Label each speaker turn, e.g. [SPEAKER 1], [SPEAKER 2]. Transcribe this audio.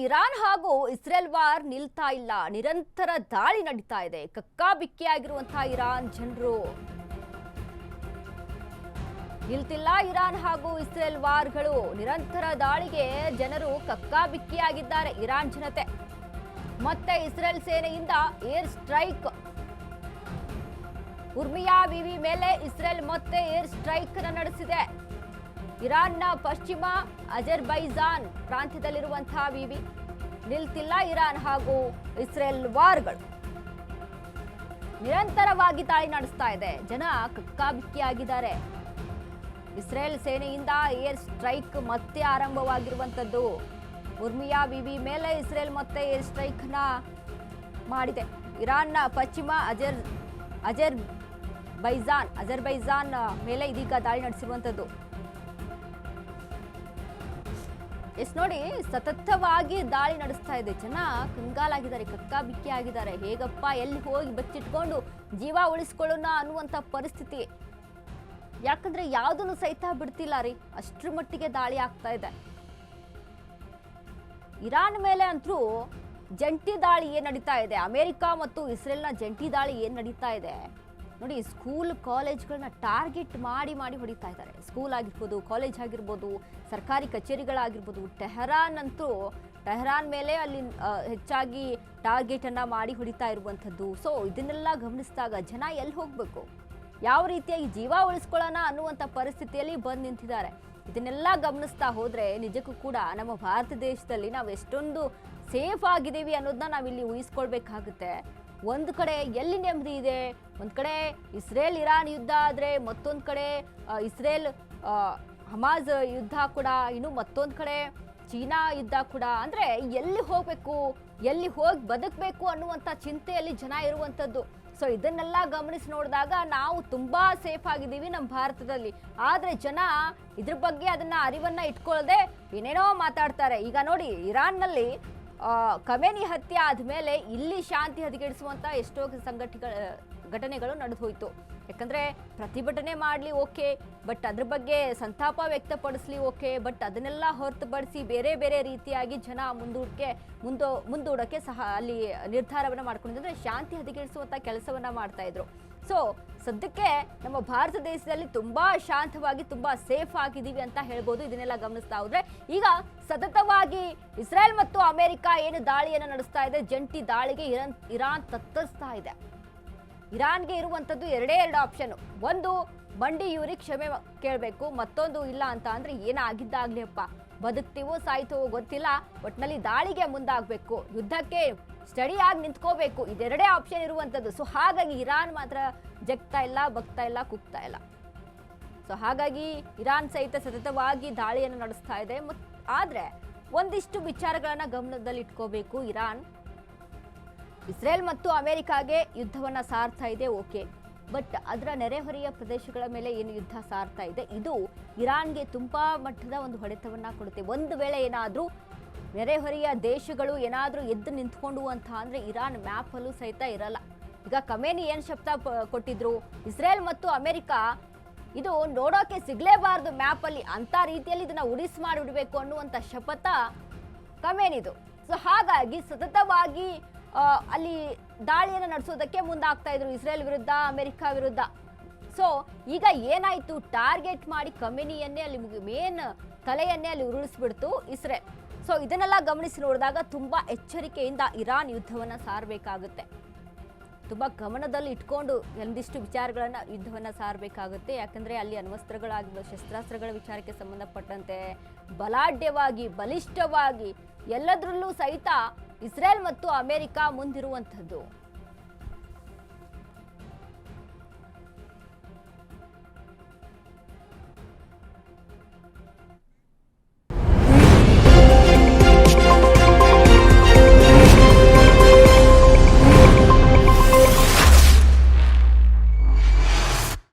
[SPEAKER 1] Iran ಹಾಗೂ Israel war ನಿಲ್ತಾ ಇಲ್ಲ, ನಿರಂತರ ದಾಳಿ ನಡೀತಾ ಇದೆ. ಕಕ್ಕಾಬಿಕ್ಕಿಯಾಗಿರುವಂತಹ ಇರಾನ್ ಜನರು ನಿಲ್ತಿಲ್ಲ. ಇರಾನ್ ಹಾಗೂ ಇಸ್ರೇಲ್ ವಾರ್ಗಳು ನಿರಂತರ ದಾಳಿಗೆ ಜನರು ಕಕ್ಕಾಬಿಕ್ಕಿಯಾಗಿದ್ದಾರೆ. ಇರಾನ್ ಜನತೆ ಮತ್ತೆ ಇಸ್ರೇಲ್ ಸೇನೆಯಿಂದ ಏರ್ ಸ್ಟ್ರೈಕ್. ಉರ್ಮಿಯಾ ವಿವಿ ಮೇಲೆ ಇಸ್ರೇಲ್ ಮತ್ತೆ ಏರ್ ಸ್ಟ್ರೈಕ್ ನಡೆಸಿದೆ. ಇರಾನ್ನ ಪಶ್ಚಿಮ ಅಜರ್ಬೈಜಾನ್ ಪ್ರಾಂತ್ಯದಲ್ಲಿರುವಂತಹ ವಿವಿ ನಿಲ್ತಿಲ್ಲ. ಇರಾನ್ ಹಾಗೂ ಇಸ್ರೇಲ್ ವಾರ್ಗಳು ನಿರಂತರವಾಗಿ ದಾಳಿ ನಡೆಸ್ತಾ ಇದೆ. ಜನ ಕಕ್ಕಾಬಿಕ್ಕಿಯಾಗಿದ್ದಾರೆ. ಇಸ್ರೇಲ್ ಸೇನೆಯಿಂದ ಏರ್ ಸ್ಟ್ರೈಕ್ ಮತ್ತೆ ಆರಂಭವಾಗಿರುವಂತದ್ದು. ಉರ್ಮಿಯಾ ವಿವಿ ಮೇಲೆ ಇಸ್ರೇಲ್ ಮತ್ತೆ ಏರ್ ಸ್ಟ್ರೈಕ್ ಮಾಡಿದೆ. ಇರಾನ್ನ ಪಶ್ಚಿಮ ಅಜರ್ಬೈಜಾನ್ ಮೇಲೆ ಇದೀಗ ದಾಳಿ ನಡೆಸಿರುವಂತದ್ದು. ನೋಡಿ, ಸತತವಾಗಿ ದಾಳಿ ನಡೆಸ್ತಾ ಇದೆ. ಜನ ಕಂಗಾಲಾಗಿದ್ದಾರೆ, ಕಕ್ಕಾಬಿಕ್ಕಿ ಆಗಿದ್ದಾರೆ. ಹೇಗಪ್ಪ ಎಲ್ಲಿ ಹೋಗಿ ಬಚ್ಚಿಟ್ಕೊಂಡು ಜೀವ ಉಳಿಸ್ಕೊಳ್ಳೋಣ ಅನ್ನುವಂಥ ಪರಿಸ್ಥಿತಿ. ಯಾಕಂದ್ರೆ ಯಾವುದನ್ನು ಸಹಿತ ಬಿಡ್ತಿಲ್ಲ ರೀ, ಅಷ್ಟರ ಮಟ್ಟಿಗೆ ದಾಳಿ ಆಗ್ತಾ ಇದೆ. ಇರಾನ್ ಮೇಲೆ ಅಂತೂ ಜಂಟಿ ದಾಳಿ ಏನ್ ನಡೀತಾ ಇದೆ, ಅಮೆರಿಕ ಮತ್ತು ಇಸ್ರೇಲ್ನ ಜಂಟಿ ದಾಳಿ ಏನ್ ನಡೀತಾ ಇದೆ ನೋಡಿ. ಸ್ಕೂಲ್ ಕಾಲೇಜ್ಗಳನ್ನ ಟಾರ್ಗೆಟ್ ಮಾಡಿ ಹೊಡಿತಾ ಇದ್ದಾರೆ. ಸ್ಕೂಲ್ ಆಗಿರ್ಬೋದು, ಕಾಲೇಜ್ ಆಗಿರ್ಬೋದು, ಸರ್ಕಾರಿ ಕಚೇರಿಗಳಾಗಿರ್ಬೋದು. ಟೆಹರಾನ್ ಮೇಲೆ ಅಲ್ಲಿ ಹೆಚ್ಚಾಗಿ ಟಾರ್ಗೆಟ್ ಅನ್ನ ಮಾಡಿ ಹೊಡಿತಾ ಇರುವಂಥದ್ದು. ಸೊ ಇದನ್ನೆಲ್ಲ ಗಮನಿಸಿದಾಗ ಜನ ಎಲ್ಲಿ ಹೋಗ್ಬೇಕು, ಯಾವ ರೀತಿಯಾಗಿ ಜೀವ ಉಳಿಸ್ಕೊಳ್ಳೋಣ ಅನ್ನುವಂಥ ಪರಿಸ್ಥಿತಿಯಲ್ಲಿ ಬಂದು ನಿಂತಿದ್ದಾರೆ. ಇದನ್ನೆಲ್ಲ ಗಮನಿಸ್ತಾ ಹೋದ್ರೆ ನಿಜಕ್ಕೂ ಕೂಡ ನಮ್ಮ ಭಾರತ ದೇಶದಲ್ಲಿ ನಾವು ಎಷ್ಟೊಂದು ಸೇಫ್ ಆಗಿದ್ದೀವಿ ಅನ್ನೋದನ್ನ ನಾವಿಲ್ಲಿ ಊಹಿಸ್ಕೊಳ್ಬೇಕಾಗುತ್ತೆ. ಒಂದು ಕಡೆ ಎಲ್ಲಿ ನೆಮ್ಮದಿ ಇದೆ, ಒಂದು ಕಡೆ ಇಸ್ರೇಲ್ ಇರಾನ್ ಯುದ್ಧ ಆದರೆ ಮತ್ತೊಂದು ಕಡೆ ಇಸ್ರೇಲ್ ಹಮಾಜ್ ಯುದ್ಧ ಕೂಡ, ಇನ್ನು ಮತ್ತೊಂದು ಕಡೆ ಚೀನಾ ಯುದ್ಧ ಕೂಡ. ಅಂದರೆ ಎಲ್ಲಿ ಹೋಗಬೇಕು, ಎಲ್ಲಿ ಹೋಗಿ ಬದುಕಬೇಕು ಅನ್ನುವಂಥ ಚಿಂತೆಯಲ್ಲಿ ಜನ ಇರುವಂಥದ್ದು. ಸೊ ಇದನ್ನೆಲ್ಲ ಗಮನಿಸಿ ನೋಡಿದಾಗ ನಾವು ತುಂಬ ಸೇಫ್ ಆಗಿದ್ದೀವಿ ನಮ್ಮ ಭಾರತದಲ್ಲಿ. ಆದರೆ ಜನ ಇದ್ರ ಬಗ್ಗೆ ಅದನ್ನ ಅರಿವನ್ನ ಇಟ್ಕೊಳ್ಳದೆ ಏನೇನೋ ಮಾತಾಡ್ತಾರೆ. ಈಗ ನೋಡಿ, ಇರಾನ್ನಲ್ಲಿ ಖಮೇನಿ ಹತ್ಯೆ ಆದಮೇಲೆ ಇಲ್ಲಿ ಶಾಂತಿ ಹದಗೆಡಿಸುವಂಥ ಎಷ್ಟೋ ಘಟನೆಗಳು ನಡೆದು ಹೋಯಿತು. ಯಾಕಂದರೆ ಪ್ರತಿಭಟನೆ ಮಾಡಲಿ ಓಕೆ, ಬಟ್ ಅದ್ರ ಬಗ್ಗೆ ಸಂತಾಪ ವ್ಯಕ್ತಪಡಿಸ್ಲಿ ಓಕೆ, ಬಟ್ ಅದನ್ನೆಲ್ಲ ಹೊರತುಪಡಿಸಿ ಬೇರೆ ಬೇರೆ ರೀತಿಯಾಗಿ ಜನ ಮುಂದೂಡೋಕ್ಕೆ ಸಹ ಅಲ್ಲಿ ನಿರ್ಧಾರವನ್ನು ಮಾಡ್ಕೊಂಡಿದ್ರೆ ಶಾಂತಿ ಹದಗೆಡಿಸುವಂಥ ಕೆಲಸವನ್ನು ಮಾಡ್ತಾ ಇದ್ರು. ಸೊ ಸದ್ಯಕ್ಕೆ ನಮ್ಮ ಭಾರತ ದೇಶದಲ್ಲಿ ತುಂಬಾ ಶಾಂತವಾಗಿ ತುಂಬಾ ಸೇಫ್ ಆಗಿದ್ದೀವಿ ಅಂತ ಹೇಳ್ಬೋದು. ಇದನ್ನೆಲ್ಲ ಗಮನಿಸ್ತಾ ಹೋದ್ರೆ ಈಗ ಸತತವಾಗಿ ಇಸ್ರೇಲ್ ಮತ್ತು ಅಮೆರಿಕ ಏನು ದಾಳಿಯನ್ನು ನಡೆಸ್ತಾ ಇದೆ, ಜಂಟಿ ದಾಳಿಗೆ ಇರಾನ್ ತತ್ತರಿಸ್ತಾ ಇದೆ. ಇರಾನ್ಗೆ ಇರುವಂಥದ್ದು ಎರಡೇ ಆಪ್ಷನ್. ಒಂದು, ಮಂಡಿಯೂರಿ ಕ್ಷಮೆ ಕೇಳಬೇಕು. ಮತ್ತೊಂದು, ಇಲ್ಲ ಅಂತ ಅಂದ್ರೆ ಏನಾಗಿದ್ದಾಗ್ಲಿ ಅಪ್ಪ, ಬದುಕ್ತೀವೋ ಸಾಯ್ತೀವೋ ಗೊತ್ತಿಲ್ಲ, ಒಟ್ಟಿನಲ್ಲಿ ದಾಳಿಗೆ ಮುಂದಾಗಬೇಕು, ಯುದ್ಧಕ್ಕೆ ಸ್ಟಡಿಯಾಗಿ ನಿಂತ್ಕೋಬೇಕು. ಇದೆರಡೇ ಆಪ್ಷನ್ ಇರುವಂಥದ್ದು. ಸೊ ಹಾಗಾಗಿ ಇರಾನ್ ಮಾತ್ರ ಜಗ್ತಾ ಇಲ್ಲ, ಬಗ್ತಾ ಇಲ್ಲ, ಕುಗ್ತಾ ಇಲ್ಲ. ಸೊ ಹಾಗಾಗಿ ಇರಾನ್ ಸಹಿತ ಸತತವಾಗಿ ದಾಳಿಯನ್ನು ನಡೆಸ್ತಾ ಇದೆ. ಆದರೆ ಒಂದಿಷ್ಟು ವಿಚಾರಗಳನ್ನ ಗಮನದಲ್ಲಿ ಇಟ್ಕೋಬೇಕು. ಇರಾನ್ ಇಸ್ರೇಲ್ ಮತ್ತು ಅಮೆರಿಕಾಗೆ ಯುದ್ಧವನ್ನ ಸಾರ್ತಾ ಇದೆ ಓಕೆ, ಬಟ್ ಅದರ ನೆರೆಹೊರೆಯ ಪ್ರದೇಶಗಳ ಮೇಲೆ ಏನು ಯುದ್ಧ ಸಾರ್ತಾ ಇದೆ, ಇದು ಇರಾನ್ಗೆ ತುಂಬಾ ಮಟ್ಟದ ಒಂದು ಹೊಡೆತವನ್ನ ಕೊಡುತ್ತೆ. ಒಂದು ವೇಳೆ ಏನಾದರೂ ನೆರೆಹೊರೆಯ ದೇಶಗಳು ಏನಾದರೂ ಎದ್ದು ನಿಂತ್ಕೊಂಡು ಅಂತ ಅಂದರೆ ಇರಾನ್ ಮ್ಯಾಪಲ್ಲೂ ಸಹಿತ ಇರಲ್ಲ. ಈಗ ಖಮೇನಿ ಏನು ಶಬ್ದ ಕೊಟ್ಟಿದ್ರು, ಇಸ್ರೇಲ್ ಮತ್ತು ಅಮೆರಿಕ ಇದು ನೋಡೋಕೆ ಸಿಗಲೇಬಾರ್ದು ಮ್ಯಾಪಲ್ಲಿ, ಅಂಥ ರೀತಿಯಲ್ಲಿ ಇದನ್ನು ಉರಿಸ್ ಮಾಡಿಬಿಡಬೇಕು ಅನ್ನುವಂಥ ಶಪಥ ಖಮೇನಿದು. ಸೊ ಹಾಗಾಗಿ ಸತತವಾಗಿ ಅಲ್ಲಿ ದಾಳಿಯನ್ನು ನಡೆಸೋದಕ್ಕೆ ಮುಂದಾಗ್ತಾ ಇದ್ರು ಇಸ್ರೇಲ್ ವಿರುದ್ಧ, ಅಮೆರಿಕ ವಿರುದ್ಧ. ಸೊ ಈಗ ಏನಾಯಿತು, ಟಾರ್ಗೆಟ್ ಮಾಡಿ ಖಮೇನಿಯನ್ನೇ ಅಲ್ಲಿ ಮೇನ್ ತಲೆಯನ್ನೇ ಅಲ್ಲಿ ಉರುಳಿಸ್ಬಿಡ್ತು ಇಸ್ರೇಲ್. ಸೊ ಇದನ್ನೆಲ್ಲ ಗಮನಿಸಿ ನೋಡಿದಾಗ ತುಂಬಾ ಎಚ್ಚರಿಕೆಯಿಂದ ಇರಾನ್ ಯುದ್ಧವನ್ನು ಸಾರಬೇಕಾಗುತ್ತೆ. ತುಂಬ ಗಮನದಲ್ಲಿ ಇಟ್ಕೊಂಡು ಒಂದಿಷ್ಟು ವಿಚಾರಗಳನ್ನು ಯುದ್ಧವನ್ನು ಸಾರಬೇಕಾಗುತ್ತೆ. ಯಾಕಂದರೆ ಅಲ್ಲಿ ಅಣ್ವಸ್ತ್ರಗಳಾಗಿರ್ಬೋದು, ಶಸ್ತ್ರಾಸ್ತ್ರಗಳ ವಿಚಾರಕ್ಕೆ ಸಂಬಂಧಪಟ್ಟಂತೆ ಬಲಾಢ್ಯವಾಗಿ, ಬಲಿಷ್ಠವಾಗಿ ಎಲ್ಲದರಲ್ಲೂ ಸಹಿತ ಇಸ್ರೇಲ್ ಮತ್ತು ಅಮೆರಿಕ ಮುಂದಿರುವಂಥದ್ದು.